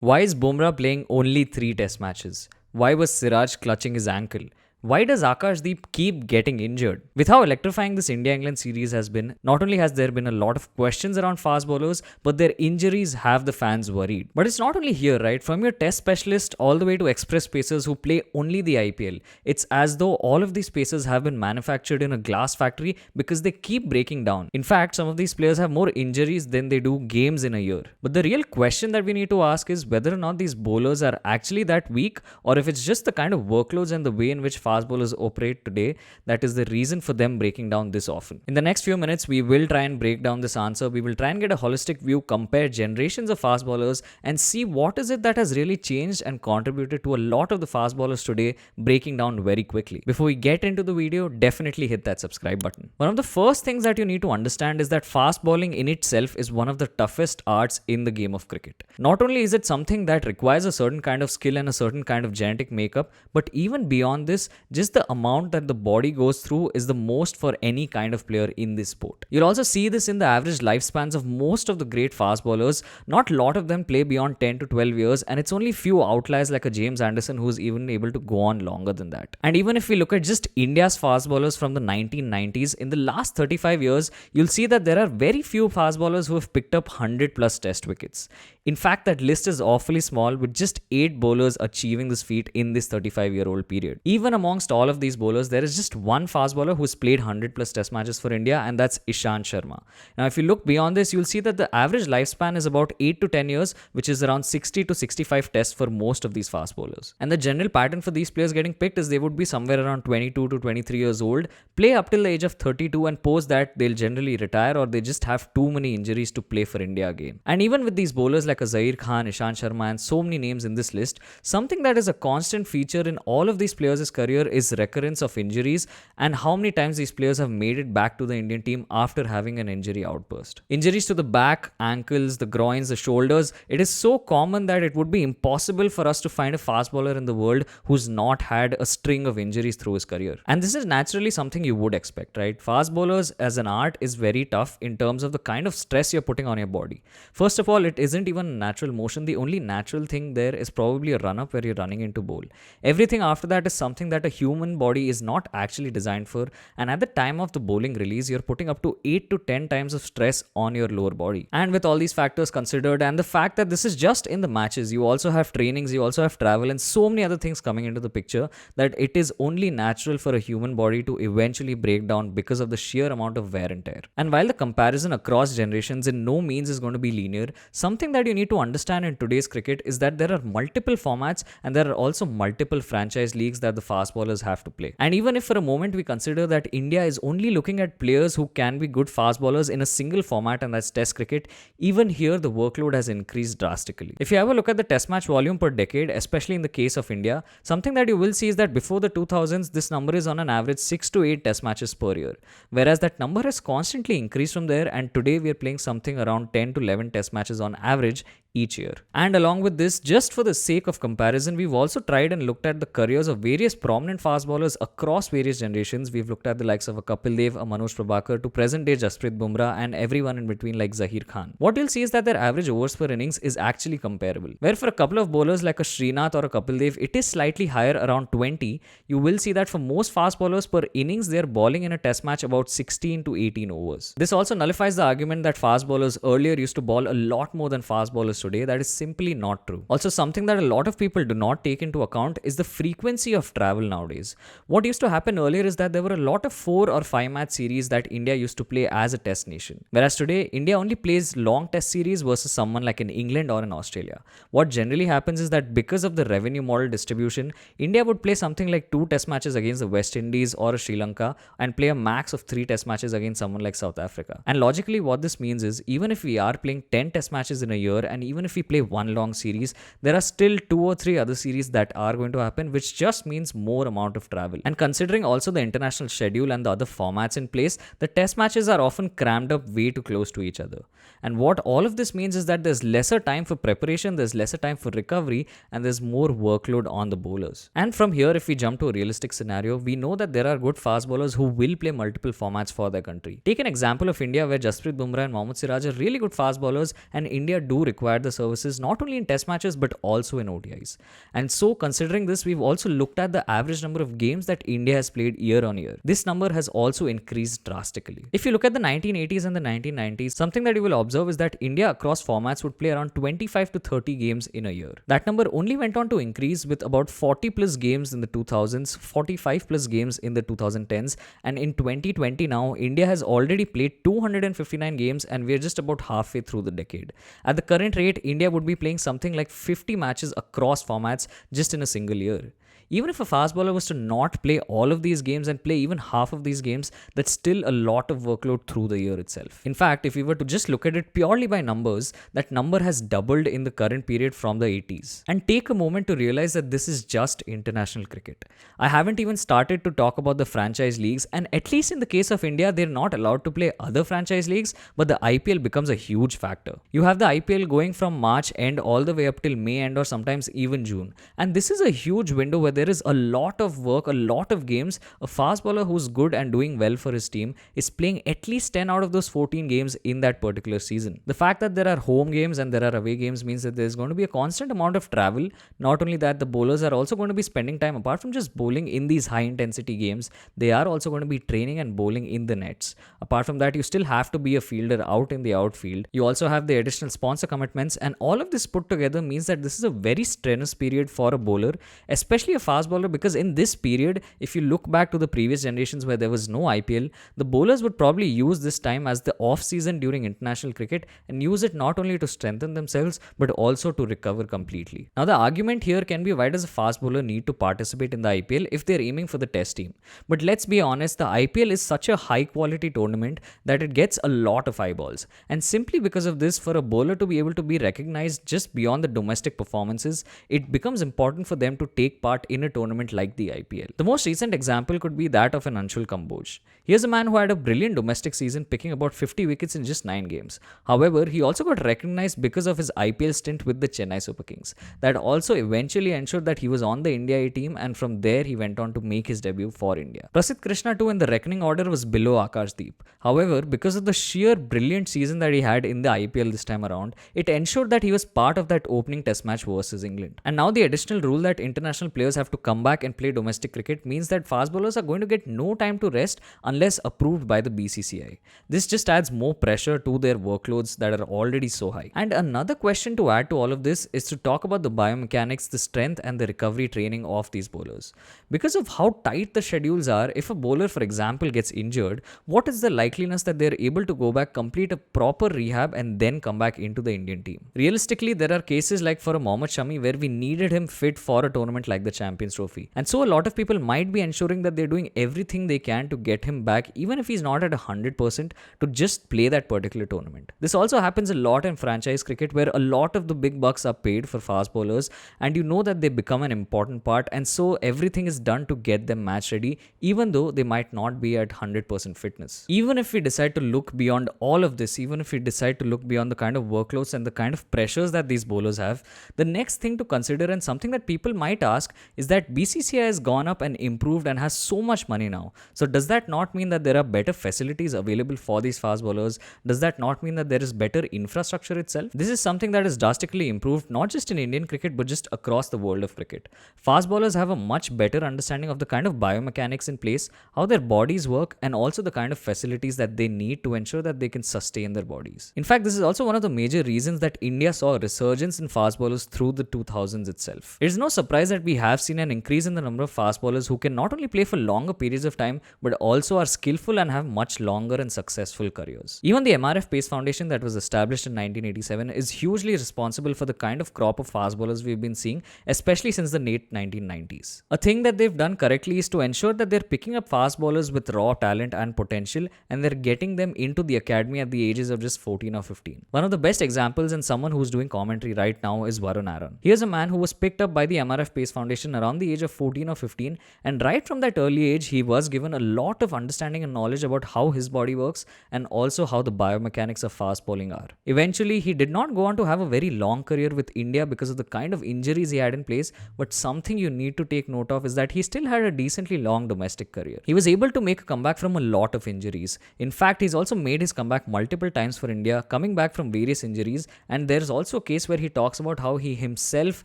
Why is Bumrah playing only 3 test matches? Why was Siraj clutching his ankle? Why does Akashdeep keep getting injured? With how electrifying this India-England series has been, not only has there been a lot of questions around fast bowlers, but their injuries have the fans worried. But it's not only here, right? From your test specialist all the way to express pacers who play only the IPL, it's as though all of these pacers have been manufactured in a glass factory because they keep breaking down. In fact, some of these players have more injuries than they do games in a year. But the real question that we need to ask is whether or not these bowlers are actually that weak, or if it's just the kind of workloads and the way in which fast bowlers operate today that is the reason for them breaking down this often. In the next few minutes, we will try and break down this answer. We will try and get a holistic view, compare generations of fast bowlers, and see what is it that has really changed and contributed to a lot of the fast bowlers today breaking down very quickly. Before we get into the video, definitely hit that subscribe button. One of the first things that you need to understand is that fast bowling in itself is one of the toughest arts in the game of cricket. Not only is it something that requires a certain kind of skill and a certain kind of genetic makeup, but even beyond this, just the amount that the body goes through is the most for any kind of player in this sport. You'll also see this in the average lifespans of most of the great fast bowlers. Not a lot of them play beyond 10 to 12 years, and it's only few outliers like a James Anderson who's even able to go on longer than that. And even if we look at just India's fast bowlers from the 1990s, in the last 35 years, you'll see that there are very few fast bowlers who have picked up 100 plus test wickets. In fact, that list is awfully small, with just 8 bowlers achieving this feat in this 35-year-old period. Even amongst all of these bowlers, there is just one fast bowler who's played 100 plus test matches for India, and that's Ishant Sharma. Now, if you look beyond this, you'll see that the average lifespan is about 8 to 10 years, which is around 60 to 65 tests for most of these fast bowlers. And the general pattern for these players getting picked is they would be somewhere around 22 to 23 years old, play up till the age of 32, and post that they'll generally retire or they just have too many injuries to play for India again. And even with these bowlers like a Zair Khan, Ishant Sharma, and so many names in this list, something that is a constant feature in all of these players' career is recurrence of injuries and how many times these players have made it back to the Indian team after having an injury outburst. Injuries to the back, ankles, the groins, the shoulders, it is so common that it would be impossible for us to find a fast bowler in the world who's not had a string of injuries through his career. And this is naturally something you would expect, right? Fast bowlers as an art is very tough in terms of the kind of stress you're putting on your body. First of all, it isn't even a natural motion. The only natural thing there is probably a run-up where you're running into bowl. Everything after that is something that a human body is not actually designed for, and at the time of the bowling release, you're putting up to 8 to 10 times of stress on your lower body. And with all these factors considered, and the fact that this is just in the matches, you also have trainings, you also have travel, and so many other things coming into the picture, that it is only natural for a human body to eventually break down because of the sheer amount of wear and tear. And while the comparison across generations in no means is going to be linear, something that you need to understand in today's cricket is that there are multiple formats and there are also multiple franchise leagues that the fast bowlers have to play. And even if for a moment we consider that India is only looking at players who can be good fast bowlers in a single format, and that's test cricket, even here the workload has increased drastically. If you have a look at the test match volume per decade, especially in the case of India, something that you will see is that before the 2000s, this number is on an average 6 to 8 test matches per year, whereas that number has constantly increased from there, and today we are playing something around 10 to 11 test matches on average each year. And along with this, just for the sake of comparison, we've also tried and looked at the careers of various prominent fast bowlers across various generations. We've looked at the likes of a Kapil Dev, a Manoj Prabhakar, to present day Jasprit Bumrah, and everyone in between like Zaheer Khan. What you'll see is that their average overs per innings is actually comparable. Where for a couple of bowlers like a Srinath or a Kapil Dev, it is slightly higher, around 20. You will see that for most fast bowlers per innings, they're bowling in a test match about 16 to 18 overs. This also nullifies the argument that fast bowlers earlier used to bowl a lot more than fast bowlers today. That is simply not true. Also, something that a lot of people do not take into account is the frequency of travel nowadays. What used to happen earlier is that there were a lot of 4 or 5 match series that India used to play as a test nation. Whereas today, India only plays long test series versus someone like in England or in Australia. What generally happens is that because of the revenue model distribution, India would play something like 2 test matches against the West Indies or Sri Lanka and play a max of 3 test matches against someone like South Africa. And logically, what this means is even if we are playing 10 test matches in a year, and even if we play one long series, there are still 2 or 3 other series that are going to happen, which just means more amount of travel. And considering also the international schedule and the other formats in place, the test matches are often crammed up way too close to each other. And what all of this means is that there's lesser time for preparation, there's lesser time for recovery, and there's more workload on the bowlers. And from here, if we jump to a realistic scenario, we know that there are good fast bowlers who will play multiple formats for their country. Take an example of India where Jasprit Bumrah and Mohammad Siraj are really good fast bowlers, and India do require provide the services not only in test matches but also in ODIs. And so, considering this, we've also looked at the average number of games that India has played year on year. This number has also increased drastically. If you look at the 1980s and the 1990s, something that you will observe is that India across formats would play around 25 to 30 games in a year. That number only went on to increase with about 40 plus games in the 2000s, 45 plus games in the 2010s, and in 2020 now, India has already played 259 games and we're just about halfway through the decade. At the current rate, India would be playing something like 50 matches across formats just in a single year. Even if a fast bowler was to not play all of these games and play even half of these games, that's still a lot of workload through the year itself. In fact, if we were to just look at it purely by numbers, that number has doubled in the current period from the 80s. And take a moment to realize that this is just international cricket. I haven't even started to talk about the franchise leagues, and at least in the case of India, they're not allowed to play other franchise leagues, but the IPL becomes a huge factor. You have the IPL going from March end all the way up till May end or sometimes even June. And this is a huge window where there is a lot of work, a lot of games. A fast bowler who's good and doing well for his team is playing at least 10 out of those 14 games in that particular season. The fact that there are home games and there are away games means that there's going to be a constant amount of travel. Not only that, the bowlers are also going to be spending time apart from just bowling in these high intensity games. They are also going to be training and bowling in the nets. Apart from that, you still have to be a fielder out in the outfield. You also have the additional sponsor commitments, and all of this put together means that this is a very strenuous period for a bowler, especially a fast bowler, because in this period, if you look back to the previous generations where there was no IPL, the bowlers would probably use this time as the off season during international cricket and use it not only to strengthen themselves but also to recover completely. Now the argument here can be, why does a fast bowler need to participate in the IPL if they're aiming for the test team? But let's be honest, the IPL is such a high quality tournament that it gets a lot of eyeballs, and simply because of this, for a bowler to be able to be recognized just beyond the domestic performances, it becomes important for them to take part in a tournament like the IPL. The most recent example could be that of an Anshul Kamboj. Here's a man who had a brilliant domestic season, picking about 50 wickets in just 9 games. However, he also got recognized because of his IPL stint with the Chennai Super Kings. That also eventually ensured that he was on the India A team, and from there he went on to make his debut for India. Prasidh Krishna too in the reckoning order was below Akashdeep. However, because of the sheer brilliant season that he had in the IPL this time around, it ensured that he was part of that opening test match versus England. And now the additional rule that international players have to come back and play domestic cricket means that fast bowlers are going to get no time to rest unless approved by the BCCI. This just adds more pressure to their workloads that are already so high. And another question to add to all of this is to talk about the biomechanics, the strength and the recovery training of these bowlers. Because of how tight the schedules are, if a bowler, for example, gets injured, what is the likeliness that they're able to go back, complete a proper rehab and then come back into the Indian team? Realistically, there are cases like for a Mohammad Shami where we needed him fit for a tournament like the Champions Trophy. And so a lot of people might be ensuring that they're doing everything they can to get him back, even if he's not at 100%, to just play that particular tournament. This also happens a lot in franchise cricket, where a lot of the big bucks are paid for fast bowlers, and you know that they become an important part, and so everything is done to get them match ready, even though they might not be at 100% fitness. Even if we decide to look beyond all of this, even if we decide to look beyond the kind of workloads and the kind of pressures that these bowlers have, the next thing to consider, and something that people might ask, is that BCCI has gone up and improved and has so much money now. So does that not mean that there are better facilities available for these fast bowlers? Does that not mean that there is better infrastructure itself? This is something that is drastically improved, not just in Indian cricket, but just across the world of cricket. Fast bowlers have a much better understanding of the kind of biomechanics in place, how their bodies work, and also the kind of facilities that they need to ensure that they can sustain their bodies. In fact, this is also one of the major reasons that India saw a resurgence in fast bowlers through the 2000s itself. It is no surprise that we have seen an increase in the number of fast bowlers who can not only play for longer periods of time, but also are skillful and have much longer and successful careers. Even the MRF Pace Foundation that was established in 1987 is hugely responsible for the kind of crop of fast bowlers we've been seeing, especially since the late 1990s. A thing that they've done correctly is to ensure that they're picking up fast bowlers with raw talent and potential, and they're getting them into the academy at the ages of just 14 or 15. One of the best examples, and someone who's doing commentary right now, is Varun Aaron. Here's a man who was picked up by the MRF Pace Foundation around the age of 14 or 15, and right from that early age, he was given a lot of understanding and knowledge about how his body works and also how the biomechanics of fast bowling are. Eventually, he did not go on to have a very long career with India because of the kind of injuries he had in place, but something you need to take note of is that he still had a decently long domestic career. He was able to make a comeback from a lot of injuries. In fact, he's also made his comeback multiple times for India, coming back from various injuries, and there's also a case where he talks about how he himself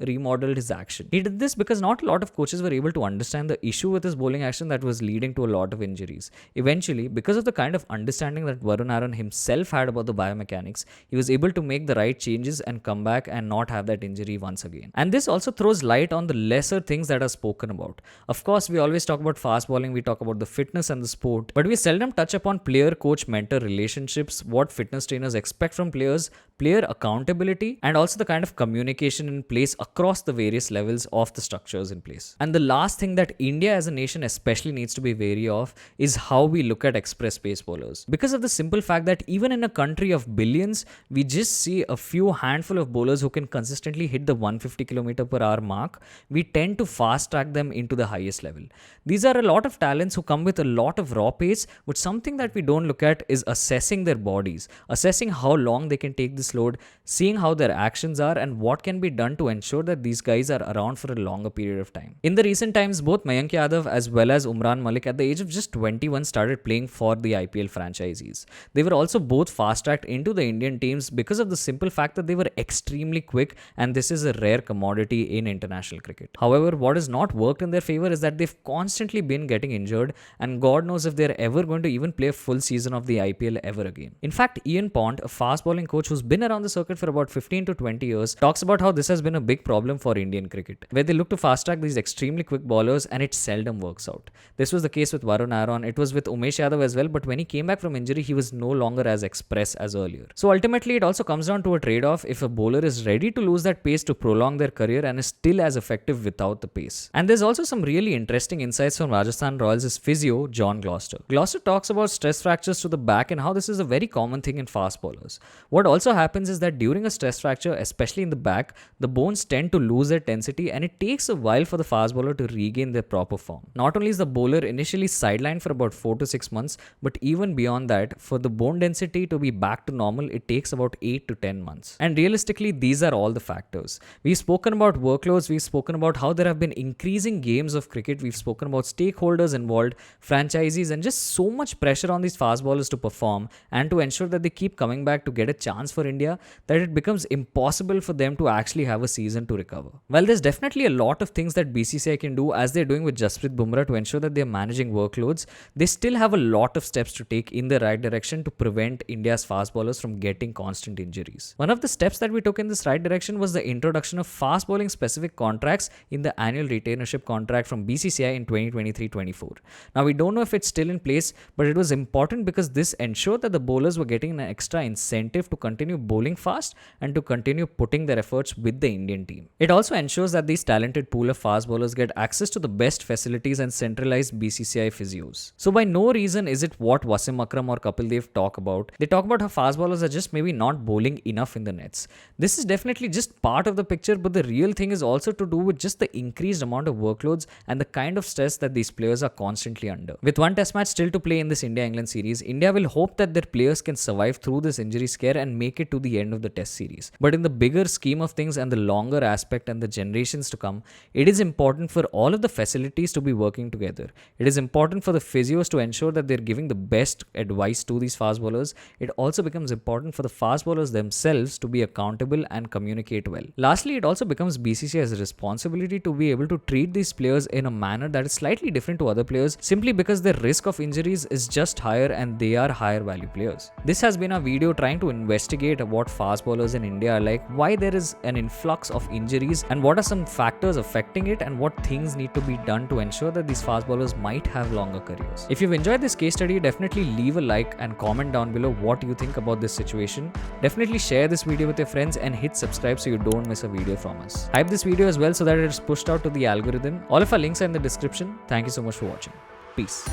remodeled his action. He did this because not a lot of coaches were able to understand the issue with his bowling action that was leading to a lot of injuries. Eventually, because of the kind of understanding that Varun Aaron himself had about the biomechanics, he was able to make the right changes and come back and not have that injury once again. And this also throws light on the lesser things that are spoken about. Of course, we always talk about fast bowling, we talk about the fitness and the sport, but we seldom touch upon player-coach-mentor relationships, what fitness trainers expect from players, player accountability, and also the kind of communication in place across the various levels of the structures in place. And the last thing that India as a nation especially needs to be wary of is how we look at express pace bowlers. Because of the simple fact that even in a country of billions, we just see a few handful of bowlers who can consistently hit the 150 km/h mark, we tend to fast track them into the highest level. These are a lot of talents who come with a lot of raw pace, but something that we don't look at is assessing their bodies, assessing how long they can take this load, seeing how their actions are and what can be done to ensure that these guys are around for a longer period of time. In the recent times, both Mayank Yadav as well as Umran Malik at the age of just 21 started playing for the IPL franchisees. They were also both fast-tracked into the Indian teams because of the simple fact that they were extremely quick, and this is a rare commodity in international cricket. However, what has not worked in their favor is that they've constantly been getting injured, and God knows if they're ever going to even play a full season of the IPL ever again. In fact, Ian Pont, a fast bowling coach who's been around the circuit for about 15 to 20 years, talks about how this has been a big problem for Indian cricket, where they look to fast track these extremely quick bowlers and it seldom works out. This was the case with Varun Aaron, it was with Umesh Yadav as well, but when he came back from injury, he was no longer as express as earlier. So ultimately, it also comes down to a trade-off if a bowler is ready to lose that pace to prolong their career and is still as effective without the pace. And there's also some really interesting insights from Rajasthan Royals' physio, John Gloucester. Gloucester talks about stress fractures to the back and how this is a very common thing in fast bowlers. What also happens is that during a stress fracture, especially in the back, the bones tend to lose their tensity and it takes a while for the fast bowler to regain their proper form. Not only is the bowler initially sidelined for about 4 to 6 months, but even beyond that, for the bone density to be back to normal, it takes about 8 to 10 months. And realistically, these are all the factors. We've spoken about workloads, we've spoken about how there have been increasing games of cricket, we've spoken about stakeholders involved, franchisees, and just so much pressure on these fast bowlers to perform and to ensure that they keep coming back to get a chance for India, that it becomes impossible for them to actually have a season to recover. Well, there's definitely a lot of things that BCCI can do, as they're doing with Jasprit Bumrah, to ensure that they're managing workloads. They still have a lot of steps to take in the right direction to prevent India's fast bowlers from getting constant injuries. One of the steps that we took in this right direction was the introduction of fast bowling specific contracts in the annual retainership contract from BCCI in 2023-24. Now, we don't know if it's still in place, but it was important because this ensured that the bowlers were getting an extra incentive to continue bowling fast and to continue putting their efforts with the Indian team. It also ensures that these talented pool of fast bowlers get access to the best facilities and centralized BCCI physios. So by no reason is it what Wasim Akram or Kapil Dev talk about. They talk about how fast bowlers are just maybe not bowling enough in the nets. This is definitely just part of the picture, but the real thing is also to do with just the increased amount of workloads and the kind of stress that these players are constantly under. With one test match still to play in this India-England series, India will hope that their players can survive through this injury scare and make it to the end of the test series. But in the bigger scheme of things and the longer aspect and the generations to come, it is important for all of the facilities to be working together. It is important for the physios to ensure that they're giving the best advice to these fast bowlers. It also becomes important for the fast bowlers themselves to be accountable and communicate well. Lastly, it also becomes BCCI's responsibility to be able to treat these players in a manner that is slightly different to other players, simply because their risk of injuries is just higher and they are higher value players. This has been a video trying to investigate what fast bowlers in India are like, why there is an influx of injuries, and what are some factors affecting it, and what things need to be done to ensure that these fast bowlers might have longer careers. If you've enjoyed this case study, definitely leave a like and comment down below what you think about this situation. Definitely share this video with your friends and hit subscribe so you don't miss a video from us. Hype this video as well so that it is pushed out to the algorithm. All of our links are in the description. Thank you so much for watching. Peace.